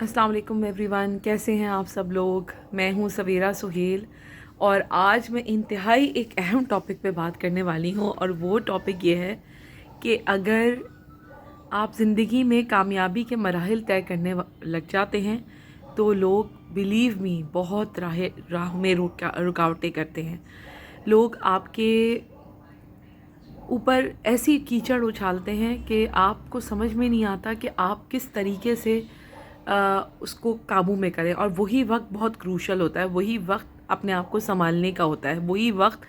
अस्सलाम वालेकुम एवरीवन, कैसे हैं आप सब लोग। मैं हूं सवेरा सुहेल और आज मैं इंतहाई एक अहम टॉपिक पे बात करने वाली हूं और वो टॉपिक ये है कि अगर आप ज़िंदगी में कामयाबी के मराहिल तय करने लग जाते हैं तो लोग बिलीव मी बहुत राह में रुकावटें करते हैं। लोग आपके ऊपर ऐसी कीचड़ उछालते हैं कि आपको समझ में नहीं आता कि आप किस तरीके से उसको काबू में करें। और वही वक्त बहुत क्रूशल होता है, वही वक्त अपने आप को संभालने का होता है, वही वक्त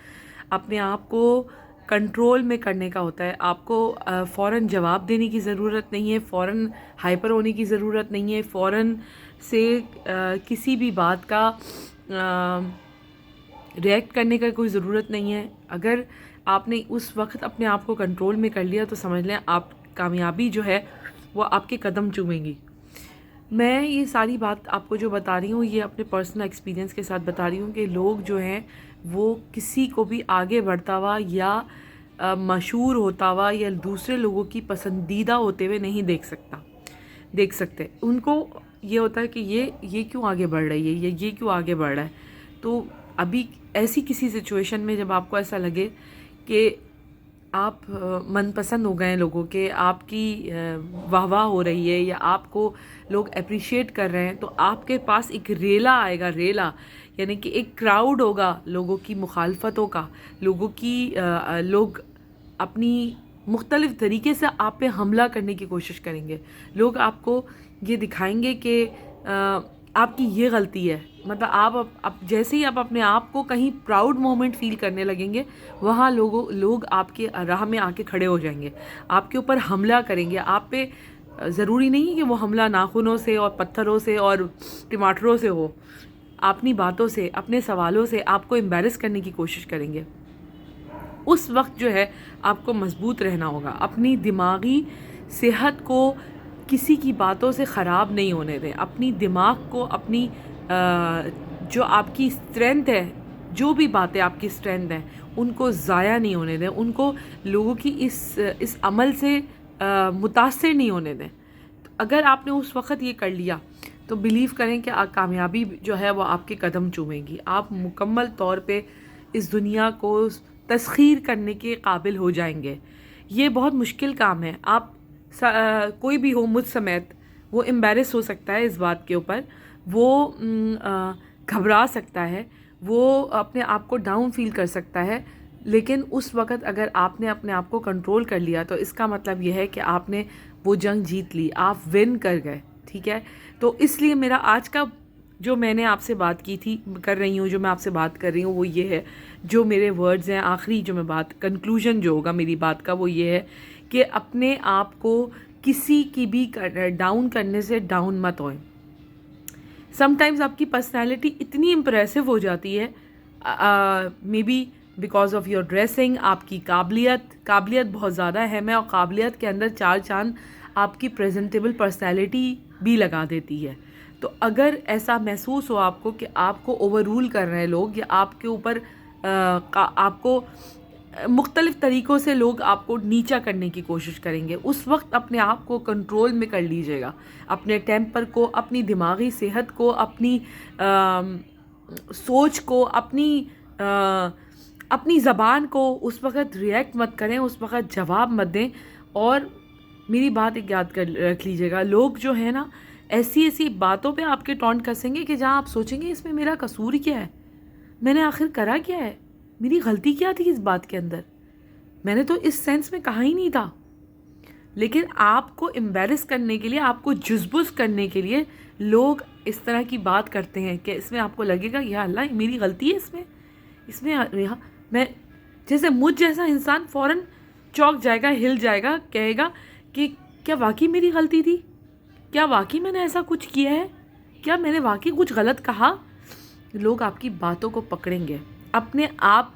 अपने आप को कंट्रोल में करने का होता है। आपको फ़ौरन जवाब देने की ज़रूरत नहीं है, फ़ौरन हाइपर होने की ज़रूरत नहीं है, फ़ौरन से किसी भी बात का रिएक्ट करने का कोई ज़रूरत नहीं है। अगर आपने उस वक्त अपने आप को कंट्रोल में कर लिया तो समझ लें आप कामयाबी जो है वो आपके कदम चूमेंगी। मैं ये सारी बात आपको जो बता रही हूँ ये अपने पर्सनल एक्सपीरियंस के साथ बता रही हूँ कि लोग जो हैं वो किसी को भी आगे बढ़ता हुआ या मशहूर होता हुआ या दूसरे लोगों की पसंदीदा होते हुए नहीं देख सकते। उनको ये होता है कि ये क्यों आगे बढ़ रही है, ये क्यों आगे बढ़ रहा है। तो अभी ऐसी किसी सिचुएशन में जब आपको ऐसा लगे कि आप मनपसंद हो गए लोगों के, आपकी वाह हो रही है या आपको लोग अप्रिशिएट कर रहे हैं, तो आपके पास एक रेला आएगा। रेला यानी कि एक क्राउड होगा लोगों की मुखालफतों का, लोग अपनी मुख्तलिफ़ तरीके से आप पे हमला करने की कोशिश करेंगे। लोग आपको ये दिखाएंगे कि आपकी ये गलती है। मतलब आप जैसे ही आप अपने आप को कहीं प्राउड मोमेंट फील करने लगेंगे, वहाँ लोग आपके राह में आके खड़े हो जाएंगे, आपके ऊपर हमला करेंगे। आप पे ज़रूरी नहीं है कि वो हमला नाखूनों से और पत्थरों से और टमाटरों से हो, अपनी बातों से, अपने सवालों से आपको एम्बैरस करने की कोशिश करेंगे। उस वक्त जो है आपको मजबूत रहना होगा, अपनी दिमागी सेहत को किसी की बातों से ख़राब नहीं होने दें। अपनी दिमाग को, अपनी जो आपकी स्ट्रेंथ है, जो भी बातें आपकी स्ट्रेंथ हैं उनको ज़ाया नहीं होने दें, उनको लोगों की इस अमल से मुतासर नहीं होने दें। तो अगर आपने उस वक़्त ये कर लिया तो बिलीव करें कि कामयाबी जो है वो आपके कदम चूमेगी। आप मुकम्मल तौर पे इस दुनिया को तस्खीर करने के काबिल हो जाएंगे। ये बहुत मुश्किल काम है। कोई भी हो मुझ समेत, वो एम्बैरस हो सकता है इस बात के ऊपर, वो घबरा सकता है, वो अपने आप को डाउन फील कर सकता है। लेकिन उस वक़्त अगर आपने अपने आप को कंट्रोल कर लिया तो इसका मतलब यह है कि आपने वो जंग जीत ली, आप विन कर गए। ठीक है, तो इसलिए मेरा आज का जो मैंने आपसे बात की थी, कर रही हूँ, जो मैं आपसे बात कर रही हूँ वो ये है, जो मेरे वर्ड्स हैं, आखिरी जो मैं बात, कंक्लूजन जो होगा मेरी बात का वो ये है कि अपने आप को किसी की भी डाउन करने से डाउन मत होएं। समटाइम्स आपकी पर्सनैलिटी इतनी इम्प्रेसिव हो जाती है, may be because of your dressing, आपकी काबिलियत बहुत ज़्यादा अहम है और काबिलियत के अंदर चार चांद आपकी प्रेजेंटेबल पर्सनैलिटी भी लगा देती है। तो अगर ऐसा महसूस हो आपको कि आपको ओवर रूल कर रहे हैं लोग या आपके ऊपर आपको मुख्तलिफ़ तरीक़ों से लोग आपको नीचा करने की कोशिश करेंगे, उस वक्त अपने आप को कंट्रोल में कर लीजिएगा। अपने टेम्पर को, अपनी दिमागी सेहत को, अपनी सोच को, अपनी ज़बान को उस वक्त रिएक्ट मत करें, उस वक्त जवाब मत दें। और मेरी बात एक याद कर रख लीजिएगा, लोग जो है ना ऐसी ऐसी बातों पे आपके टॉन्ट कसेंगे कि जहाँ आप सोचेंगे इसमें मेरा कसूर क्या है, मैंने आखिर करा क्या है, मेरी गलती क्या थी इस बात के अंदर, मैंने तो इस सेंस में कहा ही नहीं था। लेकिन आपको एम्बैरस करने के लिए, आपको जुज़बुज़ करने के लिए लोग इस तरह की बात करते हैं कि इसमें आपको लगेगा या अल्लाह मेरी गलती है इसमें यहाँ मैं, जैसे मुझ जैसा इंसान फ़ौरन चौंक जाएगा, हिल जाएगा, कहेगा कि क्या वाकई मेरी गलती थी, क्या वाकई मैंने ऐसा कुछ किया है, क्या मैंने वाकई कुछ गलत कहा। लोग आपकी बातों को पकड़ेंगे, अपने आप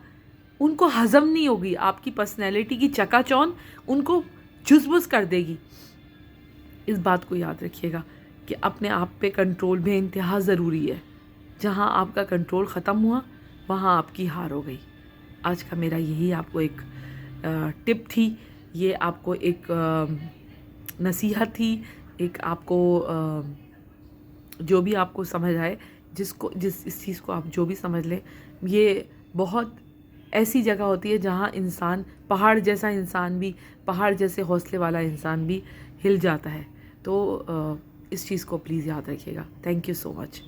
उनको हज़म नहीं होगी, आपकी पर्सनैलिटी की चकाचौंध उनको जुज़बुज़ कर देगी। इस बात को याद रखिएगा कि अपने आप पे कंट्रोल बेइंतहा ज़रूरी है। जहाँ आपका कंट्रोल ख़त्म हुआ वहाँ आपकी हार हो गई। आज का मेरा यही आपको एक टिप थी, ये आपको एक नसीहत थी, एक आपको جو بھی آپ کو سمجھ آئے، اس چیز کو آپ جو بھی سمجھ لیں، یہ بہت ایسی جگہ ہوتی ہے جہاں انسان، پہاڑ جیسا انسان بھی، پہاڑ جیسے حوصلے والا انسان بھی ہل جاتا ہے. تو اس چیز کو پلیز یاد رکھیے گا. Thank you so much.